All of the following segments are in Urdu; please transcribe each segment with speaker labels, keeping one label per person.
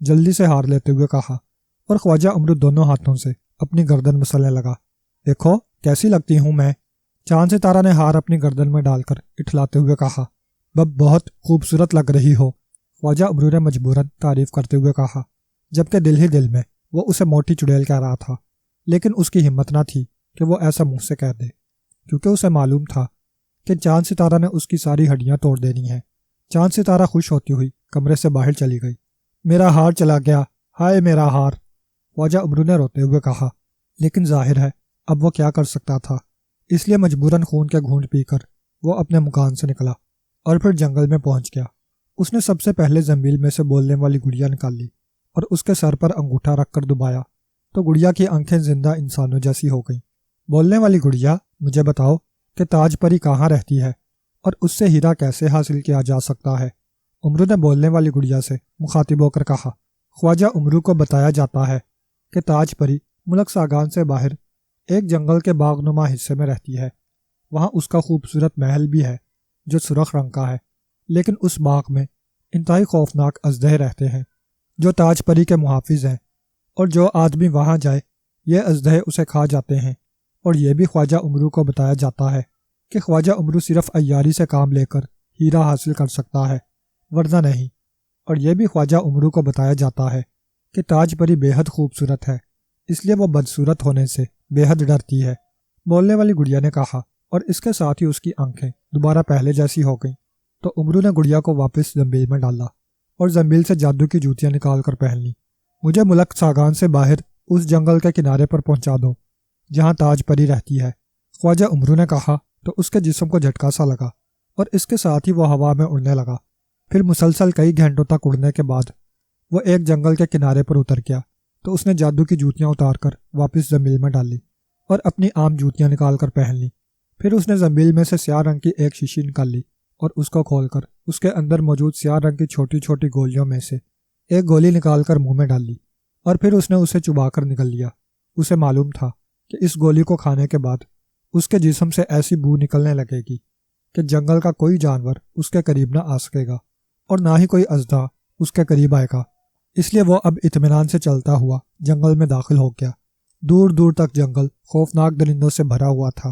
Speaker 1: جلدی سے ہار لیتے ہوئے کہا، اور خواجہ عمرو دونوں ہاتھوں سے اپنی گردن مسلنے لگا۔ دیکھو کیسی لگتی ہوں میں، چاند ستارہ نے ہار اپنی گردن میں ڈال کر اٹھلاتے ہوئے کہا۔ بہت خوبصورت لگ رہی ہو، خواجہ عمرو نے مجبوراً تعریف کرتے ہوئے کہا، جبکہ دل ہی دل میں وہ اسے موٹی چڑیل کہہ رہا تھا، لیکن اس کی ہمت نہ تھی کہ وہ ایسا منہ سے کہہ دے، کیونکہ اسے معلوم تھا کہ چاند ستارہ نے اس کی ساری ہڈیاں توڑ دینی ہیں۔ چاند ستارہ خوش ہوتی ہوئی کمرے سے باہر چلی گئی۔ میرا ہار چلا گیا، ہائے میرا ہار، خواجہ عمرو نے روتے ہوئے کہا، لیکن ظاہر ہے اب وہ کیا کر سکتا تھا، اس لیے مجبوراً خون کے گھونٹ پی کر وہ اپنے مکان سے نکلا اور پھر جنگل میں پہنچ گیا۔ اس نے سب سے پہلے زنبیل میں سے بولنے والی گڑیا نکال لی اور اس کے سر پر انگوٹھا رکھ کر دبایا تو گڑیا کی آنکھیں زندہ انسانوں جیسی ہو گئیں۔ بولنے والی گڑیا، مجھے بتاؤ کہ تاج پری کہاں رہتی ہے اور اس سے ہیرا کیسے حاصل کیا جا سکتا ہے؟ عمرو نے بولنے والی گڑیا سے مخاطب ہو کر کہا۔ خواجہ عمرو کو بتایا جاتا ہے کہ تاج پری ملک ساگان سے باہر ایک جنگل کے باغ نما حصے میں رہتی ہے۔ وہاں اس کا خوبصورت محل بھی ہے جو سرخ رنگ کا ہے، لیکن اس باغ میں انتہائی خوفناک اژدہے رہتے ہیں جو تاج پری کے محافظ ہیں، اور جو آدمی وہاں جائے یہ اژدہے اسے کھا جاتے ہیں۔ اور یہ بھی خواجہ عمرو کو بتایا جاتا ہے کہ خواجہ عمرو صرف عیاری سے کام لے کر ہیرا حاصل کر سکتا ہے، ورنہ نہیں۔ اور یہ بھی خواجہ عمرو کو بتایا جاتا ہے کہ تاج پری بے حد خوبصورت ہے، اس لیے وہ بدصورت ہونے سے بے حد ڈرتی ہے۔ بولنے والی گڑیا نے کہا، اور اس کے ساتھ ہی اس کی آنکھیں دوبارہ پہلے جیسی ہو گئیں۔ تو عمرو نے گڑیا کو واپس زنبیل میں ڈالا اور زنبیل سے جادو کی جوتیاں نکال کر پہن لی۔ مجھے ملک ساگان سے باہر اس جنگل کے کنارے پر پہنچا دو جہاں تاج پری رہتی ہے، خواجہ عمرو نے کہا تو اس کے جسم کو جھٹکا سا لگا اور اس کے ساتھ ہی وہ ہوا میں اڑنے لگا۔ پھر مسلسل کئی گھنٹوں تک اڑنے کے بعد وہ ایک جنگل کے کنارے پر اتر گیا تو اس نے جادو کی جوتیاں اتار کر واپس زنبیل میں ڈال لی اور اپنی عام جوتیاں نکال کر پہن لی۔ پھر اس نے زنبیل میں سے سیاہ رنگ کی ایک شیشی نکال لی اور اس کو کھول کر اس کے اندر موجود سیاہ رنگ کی چھوٹی چھوٹی گولیوں میں سے ایک گولی نکال کر منہ میں ڈال لی اور پھر اس نے اسے چبا کر نگل لیا۔ اسے معلوم تھا کہ اس گولی کو کھانے کے بعد اس کے جسم سے ایسی بو نکلنے لگے گی کہ جنگل کا کوئی جانور اس کے قریب نہ آ سکے گا اور نہ ہی کوئی اژدہا اس کے قریب آئے گا۔ اس لیے وہ اب اطمینان سے چلتا ہوا جنگل میں داخل ہو گیا۔ دور دور تک جنگل خوفناک درندوں سے بھرا ہوا تھا،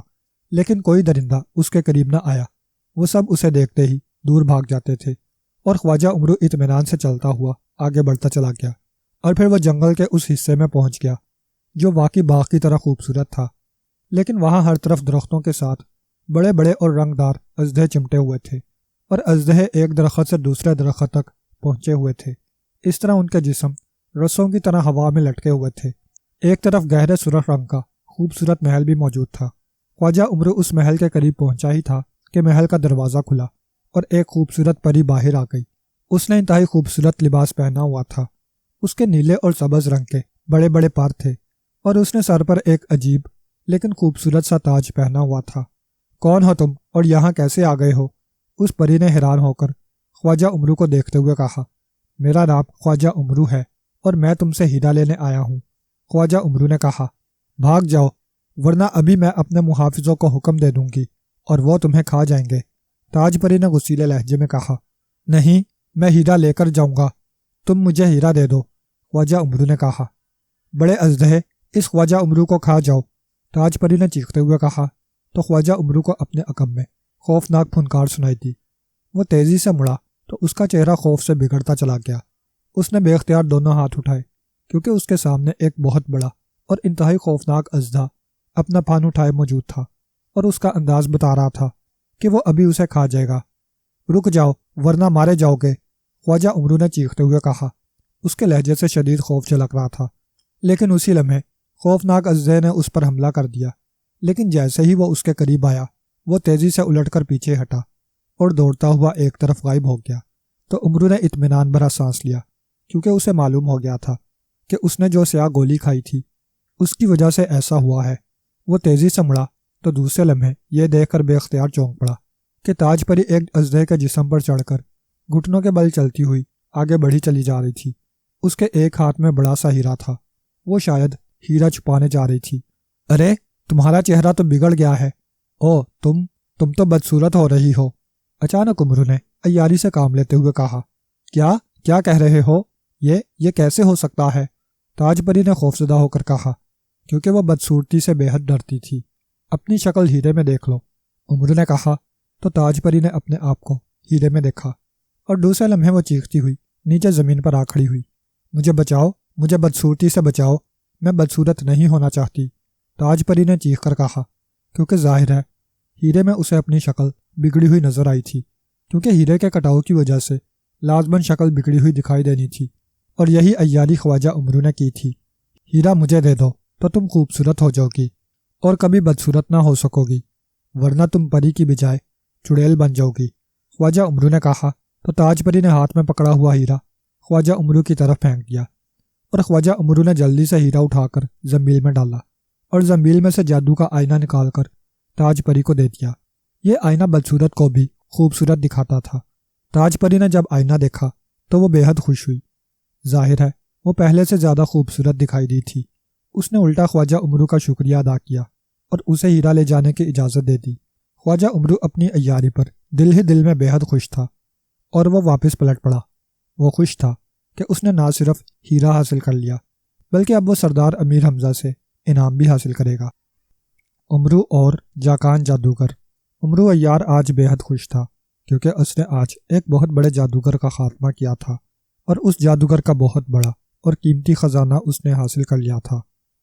Speaker 1: لیکن کوئی درندہ اس کے قریب نہ آیا۔ وہ سب اسے دیکھتے ہی دور بھاگ جاتے تھے اور خواجہ عمرو اطمینان سے چلتا ہوا آگے بڑھتا چلا گیا۔ اور پھر وہ جنگل کے اس حصے میں پہنچ گیا جو واقعی باغ کی طرح خوبصورت تھا، لیکن وہاں ہر طرف درختوں کے ساتھ بڑے بڑے اور رنگدار اژدہے چمٹے ہوئے تھے، اور اژدہے ایک درخت سے دوسرے درخت تک پہنچے ہوئے تھے۔ اس طرح ان کے جسم رسوں کی طرح ہوا میں لٹکے ہوئے تھے۔ ایک طرف گہرے سرخ رنگ کا خوبصورت محل بھی موجود تھا۔ خواجہ عمرو اس محل کے قریب پہنچا ہی تھا کہ محل کا دروازہ کھلا اور ایک خوبصورت پری باہر آ گئی۔ اس نے انتہائی خوبصورت لباس پہنا ہوا تھا، اس کے نیلے اور سبز رنگ کے بڑے بڑے پر تھے اور اس نے سر پر ایک عجیب لیکن خوبصورت سا تاج پہنا ہوا تھا۔ کون ہو تم اور یہاں کیسے آ گئے ہو؟ اس پری نے حیران ہو کر خواجہ عمرو کو دیکھتے ہوئے کہا۔ میرا نام خواجہ عمرو ہے اور میں تم سے ہیرا لینے آیا ہوں۔ خواجہ عمرو نے کہا، بھاگ جاؤ ورنہ ابھی میں اپنے محافظوں کو حکم دے دوں گی اور وہ تمہیں کھا جائیں گے۔ تاج پری نے غصیلے لہجے میں کہا، نہیں، میں ہیرا لے کر جاؤں گا، تم مجھے ہیرا دے دو۔ خواجہ عمرو نے کہا، بڑے اژدہے، اس خواجہ عمرو کو کھا جاؤ۔ تاج پری نے چیختے ہوئے کہا تو خواجہ عمرو کو اپنے عقب میں خوفناک پھنکار سنائی دی۔ وہ تیزی سے مڑا تو اس کا چہرہ خوف سے بگڑتا چلا گیا۔ اس نے بے اختیار دونوں ہاتھ اٹھائے کیونکہ اس کے سامنے ایک بہت بڑا اور انتہائی خوفناک اژدہا اپنا پھان اٹھائے موجود تھا اور اس کا انداز بتا رہا تھا کہ وہ ابھی اسے کھا جائے گا۔ رک جاؤ ورنہ مارے جاؤ گے، خواجہ عمرو نے چیختے ہوئے کہا۔ اس کے لہجے سے شدید خوف جھلک رہا تھا، لیکن اسی لمحے خوفناک اژدہے نے اس پر حملہ کر دیا۔ لیکن جیسے ہی وہ اس کے قریب آیا، وہ تیزی سے الٹ کر پیچھے ہٹا اور دوڑتا ہوا ایک طرف غائب ہو گیا۔ تو عمرو نے اطمینان بھرا سانس لیا کیونکہ اسے معلوم ہو گیا تھا کہ اس نے جو سیاہ گولی کھائی تھی اس کی وجہ سے ایسا ہوا ہے۔ وہ تیزی سے مڑا تو دوسرے لمحے یہ دیکھ کر بے اختیار چونک پڑا کہ تاج پری ایک اژدہے کے جسم پر چڑھ کر گھٹنوں کے بل چلتی ہوئی آگے بڑھی چلی جا رہی تھی۔ اس کے ایک ہاتھ میں بڑا سا ہیرا تھا، وہ شاید ہیرا چھپانے جا رہی تھی۔ ارے تمہارا چہرہ تو بگڑ گیا ہے، او تم تو بدصورت ہو رہی ہو، اچانک عمرو نے عیاری سے کام لیتے ہوئے کہا۔ کیا کہہ رہے ہو؟ یہ کیسے ہو سکتا ہے؟ تاج پری نے خوفزدہ ہو کر کہا، کیونکہ وہ بدصورتی سے بے حد ڈرتی تھی۔ اپنی شکل ہیرے میں دیکھ لو، امرو نے کہا تو تاج پری نے اپنے آپ کو ہیرے میں دیکھا اور دوسرے لمحے وہ چیختی ہوئی نیچے زمین پر آ کھڑی ہوئی۔ مجھے بچاؤ، مجھے بدصورتی سے بچاؤ، میں بدصورت نہیں ہونا چاہتی، تاج پری نے چیخ کر کہا، کیونکہ ظاہر ہے ہیرے میں اسے اپنی شکل بگڑی ہوئی نظر آئی تھی، کیونکہ ہیرے کے کٹاؤ کی وجہ سے لازماً شکل بگڑی ہوئی دکھائی دینی تھی، اور یہی عیاری خواجہ امرو نے کی تھی۔ ہیرا مجھے دے دو تو تم خوبصورت ہو جاؤ گی اور کبھی بدصورت نہ ہو سکو گی، ورنہ تم پری کی بجائے چڑیل بن جاؤ گی، خواجہ امرو نے کہا تو تاج پری نے ہاتھ میں پکڑا ہوا ہیرا خواجہ امرو کی طرف پھینک دیا، اور خواجہ امرو نے جلدی سے ہیرا اٹھا کر زنبیل میں ڈالا اور زنبیل میں سے جادو کا آئینہ نکال کر تاج پری کو دے دیا۔ یہ آئینہ بدصورت کو بھی خوبصورت دکھاتا تھا۔ تاج پری نے جب آئینہ دیکھا تو وہ بے حد خوش ہوئی۔ ظاہر ہے وہ پہلے سے زیادہ خوبصورت دکھائی دی تھی۔ اس نے الٹا خواجہ امرو کا شکریہ ادا کیا اور اسے ہیرا لے جانے کی اجازت دے دی۔ خواجہ امرو اپنی عیاری پر دل ہی دل میں بے حد خوش تھا اور وہ واپس پلٹ پڑا۔ وہ خوش تھا کہ اس نے نہ صرف ہیرا حاصل کر لیا بلکہ اب وہ سردار امیر حمزہ سے انعام بھی حاصل کرے گا۔ امرو اور جاکان جادوگر۔ امرو عیار آج بے حد خوش تھا کیونکہ اس نے آج ایک بہت بڑے جادوگر کا خاتمہ کیا تھا، اور اس جادوگر کا بہت بڑا اور قیمتی خزانہ اس نے حاصل کر لیا تھا،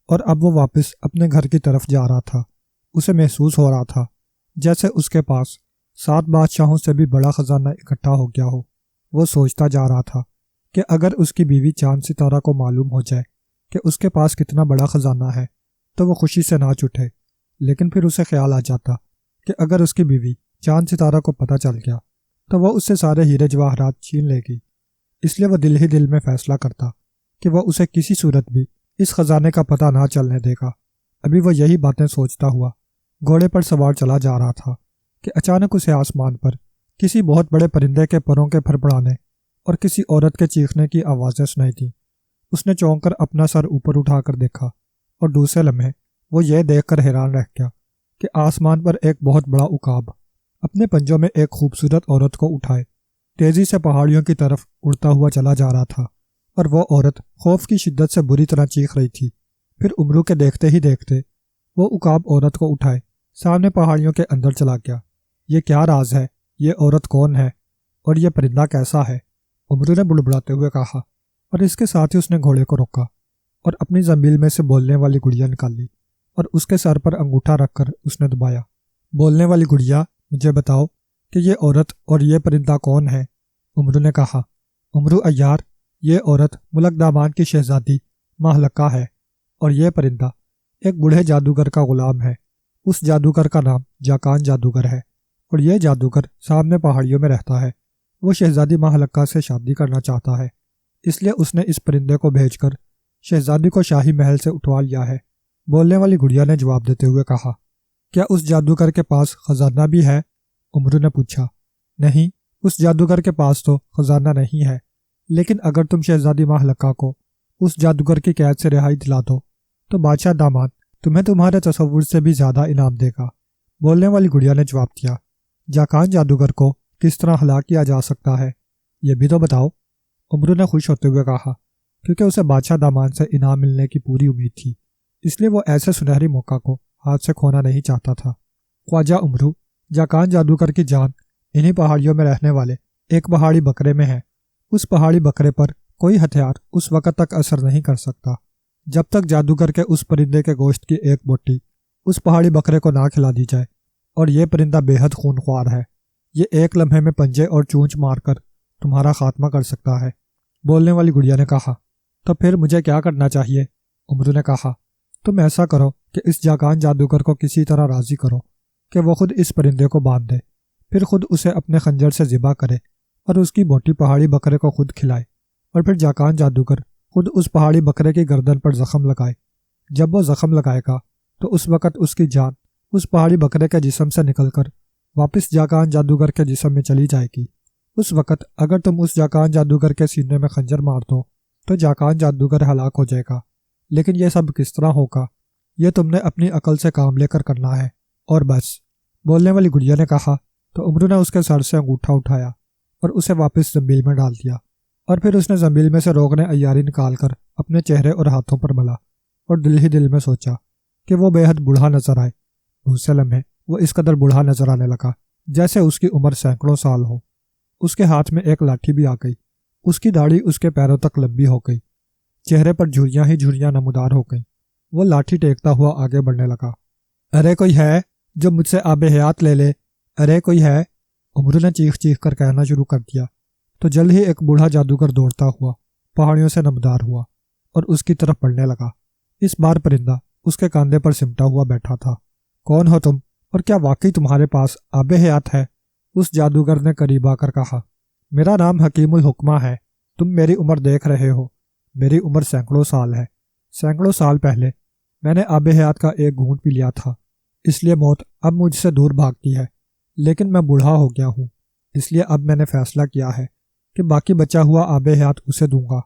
Speaker 1: اور اب وہ واپس اپنے گھر کی طرف جا رہا تھا۔ اسے محسوس ہو رہا تھا جیسے اس کے پاس 7 بادشاہوں سے بھی بڑا خزانہ اکٹھا ہو گیا ہو۔ وہ سوچتا جا رہا تھا کہ اگر اس کی بیوی چاند ستارہ کو معلوم ہو جائے کہ اس کے پاس کتنا بڑا خزانہ ہے تو وہ خوشی سے ناچ اٹھے، لیکن پھر اسے خیال آ جاتا کہ اگر اس کی بیوی چاند ستارہ کو پتہ چل گیا تو وہ اس سے سارے ہیرے جواہرات چھین لے گی۔ اس لیے وہ دل ہی دل میں فیصلہ کرتا کہ وہ اسے کسی صورت بھی اس خزانے کا پتہ نہ چلنے دے گا۔ ابھی وہ یہی باتیں سوچتا ہوا گھوڑے پر سوار چلا جا رہا تھا کہ اچانک اسے آسمان پر کسی بہت بڑے پرندے کے پروں کے پھڑپڑانے اور کسی عورت کے چیخنے کی آوازیں سنائی تھیں۔ اس نے چونک کر اپنا سر اوپر اٹھا کر دیکھا اور دوسرے لمحے وہ یہ دیکھ کر حیران رہ گیا کہ آسمان پر ایک بہت بڑا عقاب اپنے پنجوں میں ایک خوبصورت عورت کو اٹھائے تیزی سے پہاڑیوں کی طرف اڑتا ہوا چلا جا رہا تھا، اور وہ عورت خوف کی شدت سے بری طرح چیخ رہی تھی۔ پھر امرو کے دیکھتے ہی دیکھتے وہ عقاب عورت کو اٹھائے سامنے پہاڑیوں کے اندر چلا گیا۔ یہ کیا راز ہے؟ یہ عورت کون ہے اور یہ پرندہ کیسا ہے؟ امرو نے بڑبڑاتے ہوئے کہا، اور اس کے ساتھ ہی اس نے گھوڑے کو روکا اور اپنی زنبیل میں سے بولنے والی گڑیا نکالی اور اس کے سر پر انگوٹھا رکھ کر اس نے دبایا۔ بولنے والی گڑیا، مجھے بتاؤ کہ یہ عورت اور یہ پرندہ کون ہے؟ امرو نے کہا، امرو عیار، یہ عورت ملک دامان کی شہزادی مہلکہ ہے، اور یہ پرندہ ایک بوڑھے جادوگر کا غلام ہے۔ اس جادوگر کا نام جاکان جادوگر ہے، اور یہ جادوگر سامنے پہاڑیوں میں رہتا ہے۔ وہ شہزادی مہلکہ سے شادی کرنا چاہتا ہے، اس لیے اس نے اس پرندے کو بھیج کر شہزادی کو شاہی محل سے اٹھوا لیا ہے۔ بولنے والی گڑیا نے جواب دیتے ہوئے کہا، کیا اس جادوگر کے پاس خزانہ بھی ہے؟ امرو نے پوچھا۔ نہیں، اس جادوگر کے پاس تو خزانہ نہیں ہے، لیکن اگر تم شہزادی مہلکہ کو اس جادوگر کی قید سے رہائی دلا دو تو بادشاہ دامان تمہیں تمہارے تصور سے بھی زیادہ انعام دے گا۔ بولنے والی گڑیا نے جواب دیا، جاکان جادوگر کو کس طرح ہلاک کیا جا سکتا ہے یہ بھی تو بتاؤ۔ امرو نے خوش ہوتے ہوئے کہا، کیونکہ اسے بادشاہ دامان سے انعام ملنے کی پوری امید تھی، اس لیے وہ ایسے سنہری موقع کو ہاتھ سے کھونا نہیں چاہتا تھا۔ خواجہ امرو، جاکان جادوگر کی جان انہی پہاڑیوں میں رہنے والے ایک پہاڑی بکرے میں ہے۔ اس پہاڑی بکرے پر کوئی ہتھیار اس وقت تک اثر نہیں کر سکتا جب تک جادوگر کے اس پرندے کے گوشت کی ایک بوٹی اس پہاڑی بکرے کو نہ کھلا دی جائے، اور یہ پرندہ بے حد خونخوار ہے۔ یہ ایک لمحے میں پنجے اور چونچ مار کر تمہارا خاتمہ کر سکتا ہے۔ بولنے والی گڑیا نے کہا، تو پھر مجھے کیا کرنا چاہیے؟ امرو نے کہا، تم ایسا کرو کہ اس جاکان جادوگر کو کسی طرح راضی کرو کہ وہ خود اس پرندے کو باندھ دے، پھر خود اسے اپنے خنجر سے ذبح کرے اور اس کی بوٹی پہاڑی بکرے کو خود کھلائے، اور پھر جاکان جادوگر خود اس پہاڑی بکرے کی گردن پر زخم لگائے۔ جب وہ زخم لگائے گا تو اس وقت اس کی جان اس پہاڑی بکرے کے جسم سے نکل کر واپس جاکان جادوگر کے جسم میں چلی جائے گی۔ اس وقت اگر تم اس جاکان جادوگر کے سینے میں خنجر مار دو تو جاکان جادوگر ہلاک ہو جائے گا، لیکن یہ سب کس طرح ہوگا؟ یہ تم نے اپنی عقل سے کام لے کر کرنا ہے، اور بس۔ بولنے والی گڑیا نے کہا تو امرو نے اس کے سر سے انگوٹھا اٹھایا اور اسے واپس زنبیل میں ڈال دیا، اور پھر اس نے زنبیل میں سے روغن عیاری نکال کر اپنے چہرے اور ہاتھوں پر ملا اور دل ہی دل میں سوچا کہ وہ بے حد بوڑھا نظر آئے۔ دوسرے لمحے وہ اس قدر بوڑھا نظر آنے لگا جیسے اس کی عمر سینکڑوں سال ہو۔ اس کے ہاتھ میں ایک لاٹھی بھی آ گئی۔ اس کی داڑھی اس کے پیروں تک لمبی ہو گئی، چہرے پر جھریاں ہی جھریاں نمودار ہو گئیں۔ وہ لاٹھی ٹیکتا ہوا آگے بڑھنے لگا۔ ارے کوئی ہے جو مجھ سے آب حیات لے لے، ارے کوئی ہے، امرو نے چیخ چیخ کر کہنا شروع کر دیا تو جلد ہی ایک بوڑھا جادوگر دوڑتا ہوا پہاڑیوں سے نمودار ہوا اور اس کی طرف بڑھنے لگا۔ اس بار پرندہ اس کے کاندھے پر سمٹا ہوا بیٹھا تھا۔ کون ہو تم، اور کیا واقعی تمہارے پاس آب حیات ہے؟ اس جادوگر نے قریب آ کر کہا۔ میرا نام حکیم الحکمہ ہے، تم میری عمر دیکھ رہے ہو، میری عمر سینکڑوں سال ہے۔ سینکڑوں سال پہلے میں نے آب حیات کا ایک گھونٹ پی لیا تھا، اس لیے موت اب مجھ سے دور بھاگتی ہے، لیکن میں بوڑھا ہو گیا ہوں، اس لیے اب میں نے فیصلہ کیا ہے کہ باقی بچا ہوا آب حیات اسے دوں گا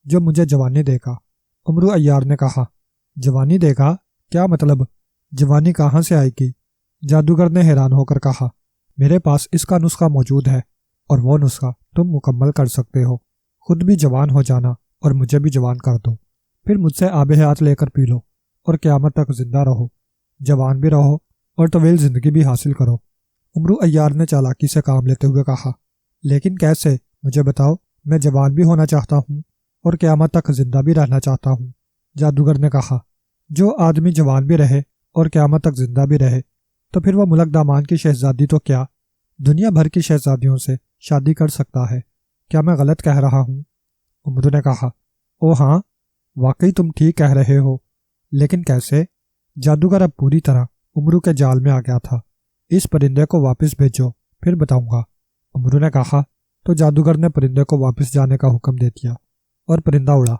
Speaker 1: جو مجھے جوانی دے گا۔ امرو عیار نے کہا۔ جوانی دے گا؟ کیا مطلب؟ جوانی کہاں سے آئے گی؟ جادوگر نے حیران ہو کر کہا۔ میرے پاس اس کا نسخہ موجود ہے، اور وہ نسخہ تم مکمل کر سکتے ہو۔ خود بھی جوان ہو جانا اور مجھے بھی جوان کر دو، پھر مجھ سے آب حیات لے کر پی لو اور قیامت تک زندہ رہو، جوان بھی رہو اور طویل زندگی بھی حاصل کرو۔ امرو عیار نے چالاکی سے کام لیتے ہوئے کہا۔ لیکن کیسے؟ مجھے بتاؤ، میں جوان بھی ہونا چاہتا ہوں اور قیامت تک زندہ بھی رہنا چاہتا ہوں۔ جادوگر نے کہا۔ جو آدمی جوان بھی رہے اور قیامت تک زندہ بھی رہے تو پھر وہ ملک دامان کی شہزادی تو کیا، دنیا بھر کی شہزادیوں سے شادی کر سکتا ہے۔ کیا میں غلط کہہ رہا ہوں؟ امرو نے کہا۔ او ہاں، واقعی تم ٹھیک کہہ رہے ہو، لیکن کیسے؟ جادوگر اب پوری طرح امرو کے جال میں آ گیا تھا۔ اس پرندے کو واپس بھیجو، پھر بتاؤں گا، امرو نے کہا۔ تو جادوگر نے پرندے کو واپس جانے کا حکم دے دیا اور پرندہ اڑا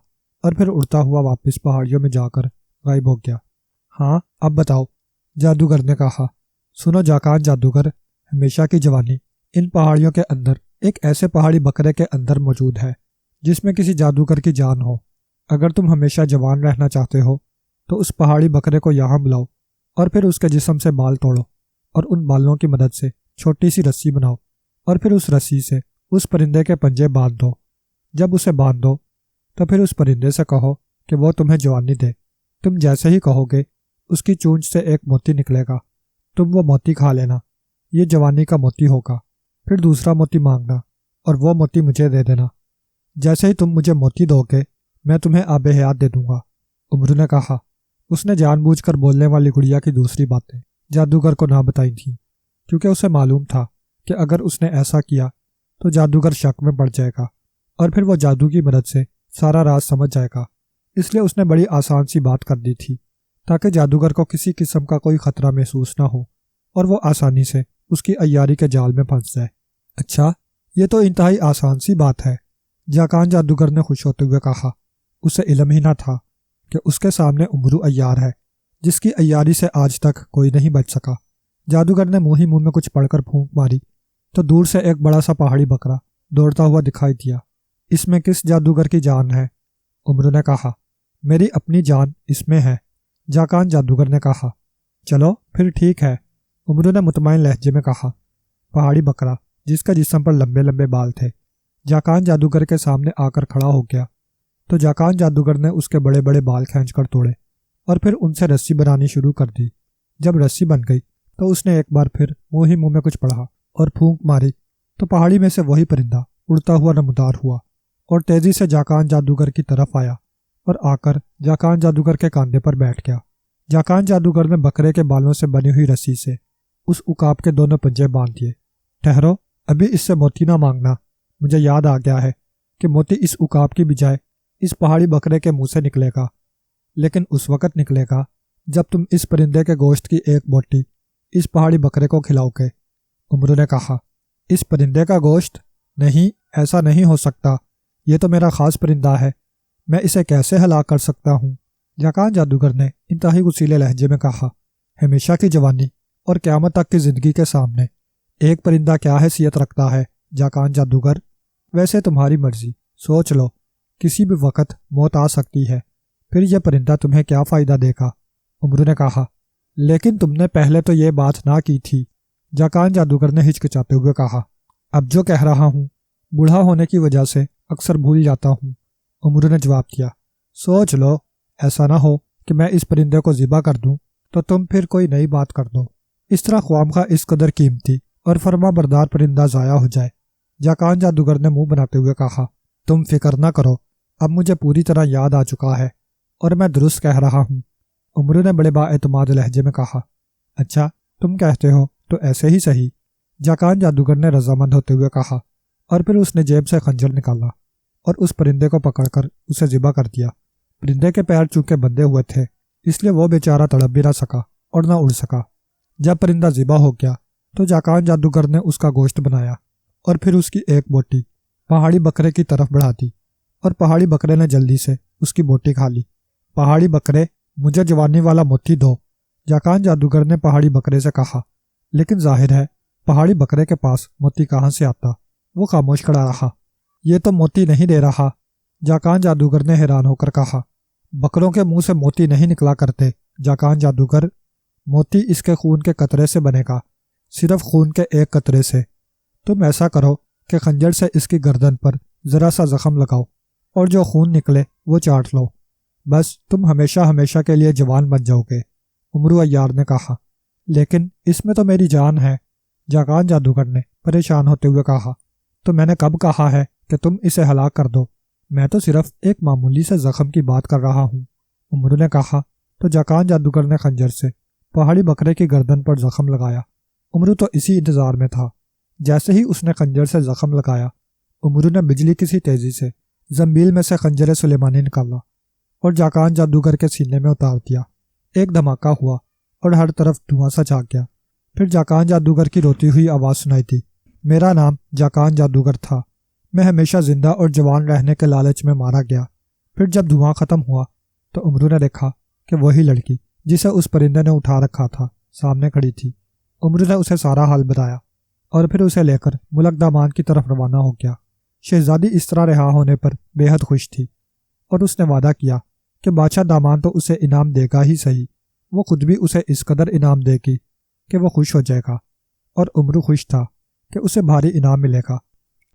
Speaker 1: اور پھر اڑتا ہوا واپس پہاڑیوں میں جا کر غائب ہو گیا۔ ہاں اب بتاؤ، جادوگر نے کہا۔ سنو جاکان جادوگر، ہمیشہ کی جوانی ان پہاڑیوں کے اندر ایک ایسے پہاڑی بکرے کے اندر موجود ہے جس میں کسی جادوگر کی جان ہو۔ اگر تم ہمیشہ جوان رہنا چاہتے ہو تو اس پہاڑی بکرے کو یہاں بلاؤ اور پھر اس کے جسم سے بال توڑو اور ان بالوں کی مدد سے چھوٹی سی رسی بناؤ اور پھر اس رسی سے اس پرندے کے پنجے باندھ دو۔ جب اسے باندھ دو تو پھر اس پرندے سے کہو کہ وہ تمہیں جوانی دے۔ تم جیسے ہی کہو گے اس کی چونچ سے ایک موتی نکلے گا، تم وہ موتی کھا لینا، یہ جوانی کا موتی ہوگا۔ پھر دوسرا موتی مانگنا اور وہ موتی مجھے دے دینا۔ جیسے ہی تم مجھے موتی دو گے میں تمہیں آب حیات دے دوں گا، امرو نے کہا۔ اس نے جان بوجھ کر بولنے والی گڑیا کی دوسری باتیں جادوگر کو نہ بتائی تھیں، کیونکہ اسے معلوم تھا کہ اگر اس نے ایسا کیا تو جادوگر شک میں پڑ جائے گا اور پھر وہ جادو کی مدد سے سارا راز سمجھ جائے گا۔ اس لیے اس نے بڑی آسان سی بات کر دی تھی تاکہ جادوگر کو کسی قسم کا کوئی خطرہ محسوس نہ ہو اور وہ آسانی سے اس کی عیاری کے جال میں پھنس جائے۔ اچھا، یہ تو انتہائی آسان سی بات ہے، جاکان جادوگر نے خوش ہوتے ہوئے کہا۔ اسے علم ہی نہ تھا کہ اس کے سامنے امرو عیار ہے جس کی عیاری سے آج تک کوئی نہیں بچ سکا۔ جادوگر نے منہ ہی منہ میں کچھ پڑھ کر پھونک ماری تو دور سے ایک بڑا سا پہاڑی بکرا دوڑتا ہوا دکھائی دیا۔ اس میں کس جادوگر کی جان ہے؟ امرو نے کہا۔ میری اپنی جان اس میں ہے، جاکان جادوگر نے کہا۔ چلو پھر ٹھیک ہے، امرو نے مطمئن لہجے میں کہا۔ پہاڑی بکرا جس کا جسم پر لمبے لمبے بال تھے جاکان جادوگر کے سامنے آ کر کھڑا ہو گیا تو جاکان جادوگر نے اس کے بڑے بڑے بال کھینچ کر توڑے اور پھر ان سے رسی بنانی شروع کر دی۔ جب رسی بن گئی تو اس نے ایک بار پھر منہ ہی منہ میں کچھ پڑھا اور پھونک ماری تو پہاڑی میں سے وہی پرندہ اڑتا ہوا نمودار ہوا اور تیزی سے جاکان جادوگر کی طرف آیا اور آ کر جاکان جادوگر کے کاندھے پر بیٹھ گیا۔ جاکان جادوگر نے بکرے کے بالوں سے بنی ہوئی رسی سے اس عقاب کے دونوں پنجے باندھ دیے۔ ٹھہرو، ابھی اس سے موتی نہ مانگنا، مجھے یاد آ گیا ہے کہ موتی اس عقاب کی بجائے اس پہاڑی بکرے کے منہ سے نکلے گا، لیکن اس وقت نکلے گا جب تم اس پرندے کے گوشت کی ایک بوٹی اس پہاڑی بکرے کو کھلاؤ گے۔ امرو نے کہا۔ اس پرندے کا گوشت؟ نہیں، ایسا نہیں ہو سکتا، یہ تو میرا خاص پرندہ ہے، میں اسے کیسے ہلاک کر سکتا ہوں؟ جاکان جادوگر نے انتہائی غصیلے لہجے میں کہا۔ ہمیشہ کی جوانی اور قیامت تک کی زندگی کے سامنے ایک پرندہ کیا حیثیت رکھتا ہے جاکان جادوگر؟ ویسے تمہاری مرضی، سوچ لو، کسی بھی وقت موت آ سکتی ہے، پھر یہ پرندہ تمہیں کیا فائدہ دے گا؟ امرو نے کہا۔ لیکن تم نے پہلے تو یہ بات نہ کی تھی، جاکان جادوگر نے ہچکچاتے ہوئے کہا۔ اب جو کہہ رہا ہوں، بوڑھا ہونے کی وجہ سے اکثر بھول جاتا ہوں۔ عمرو نے جواب دیا، سوچ لو، ایسا نہ ہو کہ میں اس پرندے کو ذبح کر دوں تو تم پھر کوئی نئی بات کر دو، اس طرح خوامخواہ اس قدر قیمتی اور فرما بردار پرندہ ضائع ہو جائے۔ جاکان جادوگر نے منہ بناتے ہوئے کہا، تم فکر نہ کرو، اب مجھے پوری طرح یاد آ چکا ہے اور میں درست کہہ رہا ہوں۔ عمرو نے بڑے بااعتماد لہجے میں کہا، اچھا تم کہتے ہو تو ایسے ہی صحیح۔ جاکان جادوگر نے رضامند ہوتے ہوئے کہا، اور پھر اس نے جیب سے خنجر نکالا اور اس پرندے کو پکڑ کر اسے ذبح کر دیا۔ پرندے کے پیر چونکہ بندھے ہوئے تھے اس لیے وہ بیچارہ تڑپ بھی نہ سکا اور نہ اڑ سکا۔ جب پرندہ ذبح ہو گیا تو جاکان جادوگر نے اس کا گوشت بنایا اور پھر اس کی ایک بوٹی پہاڑی بکرے کی طرف بڑھا دی، اور پہاڑی بکرے نے جلدی سے اس کی بوٹی کھا لی۔ پہاڑی بکرے، مجھے جوانی والا موتی دو، جاکان جادوگر نے پہاڑی بکرے سے کہا، لیکن ظاہر ہے پہاڑی بکرے کے پاس موتی کہاں سے آتا؟ وہ خاموش کھڑا رہا۔ یہ تو موتی نہیں دے رہا، جاکان جادوگر نے حیران ہو کر کہا۔ بکروں کے منہ سے موتی نہیں نکلا کرتے جاکان جادوگر، موتی اس کے خون کے قطرے سے بنے گا، صرف خون کے ایک قطرے سے۔ تم ایسا کرو کہ خنجر سے اس کی گردن پر ذرا سا زخم لگاؤ اور جو خون نکلے وہ چاٹ لو، بس تم ہمیشہ ہمیشہ کے لیے جوان بن جاؤ گے۔ عمرو عیار نے کہا، لیکن اس میں تو میری جان ہے، جاکان جادوگر نے پریشان ہوتے ہوئے کہا۔ تو میں نے کب کہا ہے کہ تم اسے ہلاک کر دو؟ میں تو صرف ایک معمولی سے زخم کی بات کر رہا ہوں، عمرو نے کہا۔ تو جاکان جادوگر نے خنجر سے پہاڑی بکرے کی گردن پر زخم لگایا۔ عمرو تو اسی انتظار میں تھا۔ جیسے ہی اس نے خنجر سے زخم لگایا، عمرو نے بجلی کسی تیزی سے زنبیل میں سے خنجر سلیمانی نکالا اور جاکان جادوگر کے سینے میں اتار دیا۔ ایک دھماکہ ہوا اور ہر طرف دھواں سا چھا گیا۔ پھر جاکان جادوگر کی روتی ہوئی آواز سنائی دی، میرا نام جاکان جادوگر تھا، میں ہمیشہ زندہ اور جوان رہنے کے لالچ میں مارا گیا۔ پھر جب دھواں ختم ہوا تو عمرو نے دیکھا کہ وہی لڑکی جسے اس پرندے نے اٹھا رکھا تھا سامنے کھڑی تھی۔ عمرو نے اسے سارا حال بتایا اور پھر اسے لے کر ملک دامان کی طرف روانہ ہو گیا۔ شہزادی اس طرح رہا ہونے پر بے حد خوش تھی اور اس نے وعدہ کیا کہ بادشاہ دامان تو اسے انعام دے گا ہی صحیح، وہ خود بھی اسے اس قدر انعام دے گی کہ وہ خوش ہو جائے گا، اور عمرو خوش تھا کہ اسے بھاری انعام ملے گا۔